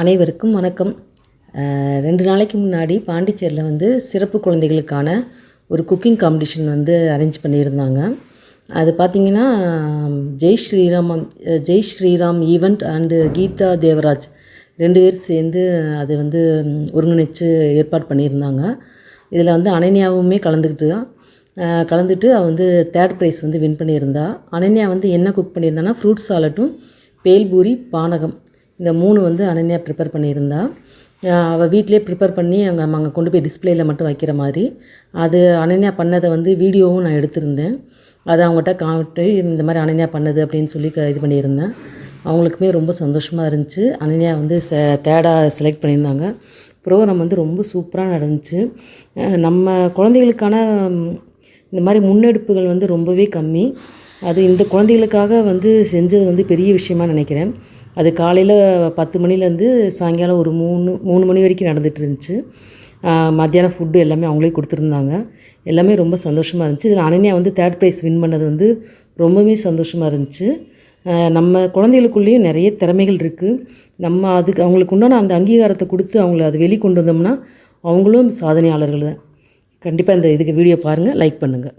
அனைவருக்கும் வணக்கம். 2 நாளைக்கு முன்னாடி பாண்டிச்சேரியில் வந்து சிறப்பு குழந்தைகளுக்கான ஒரு குக்கிங் காம்படிஷன் வந்து அரேஞ்ச் பண்ணியிருந்தாங்க. அது பார்த்திங்கன்னா ஜெய் ஸ்ரீராம் ஈவெண்ட் அண்டு கீதா தேவராஜ் 2 பேர் சேர்ந்து அது வந்து ஒருங்கிணைச்சு ஏற்பாடு பண்ணியிருந்தாங்க. இதில் வந்து அனன்யாவுமே கலந்துட்டு அவள் வந்து 3rd ப்ரைஸ் வந்து வின் பண்ணியிருந்தா. அனன்யா வந்து என்ன குக் பண்ணியிருந்தான்னா ஃப்ரூட் சாலட்டும் பேல்பூரி பானகம் இந்த 3 வந்து அனன்யா ப்ரிப்பேர் பண்ணியிருந்தா. அவள் வீட்டிலே ப்ரிப்பேர் பண்ணி அங்கே கொண்டு போய் டிஸ்பிளேயில் மட்டும் வைக்கிற மாதிரி அது அனன்யா பண்ணதை வந்து வீடியோவும் நான் எடுத்திருந்தேன். அதை அவங்ககிட்ட காமிட்டு இந்த மாதிரி அனன்யா பண்ணது அப்படின்னு சொல்லி இது பண்ணியிருந்தேன். அவங்களுக்குமே ரொம்ப சந்தோஷமாக இருந்துச்சு. அனன்யா வந்து 3rd செலக்ட் பண்ணியிருந்தாங்க. ப்ரோக்ராம் வந்து ரொம்ப சூப்பராக நடந்துச்சு. நம்ம குழந்தைகளுக்கான இந்த மாதிரி முன்னெடுப்புகள் வந்து ரொம்பவே கம்மி. அது இந்த குழந்தைகளுக்காக வந்து செஞ்சது வந்து பெரிய விஷயமாக நினைக்கிறேன். அது காலையில் 10 மணிலேருந்து சாயங்காலம் ஒரு 3 மணி வரைக்கும் நடந்துகிட்டு இருந்துச்சு. மத்தியானம் ஃபுட்டு எல்லாமே அவங்களே கொடுத்துருந்தாங்க. எல்லாமே ரொம்ப சந்தோஷமாக இருந்துச்சு. இதில் அனன்யா வந்து 3rd ப்ரைஸ் வின் பண்ணது வந்து ரொம்பவே சந்தோஷமாக இருந்துச்சு. நம்ம குழந்தைகளுக்குள்ளேயும் நிறைய திறமைகள் இருக்குது. நம்ம அதுக்கு அவங்களுக்கு உண்டான அந்த அங்கீகாரத்தை கொடுத்து அவங்கள அது வெளிக்கொண்டு வந்தோம்னா அவங்களும் சாதனையாளர்கள் தான். கண்டிப்பாக இதுக்கு வீடியோ பாருங்கள், லைக் பண்ணுங்கள்.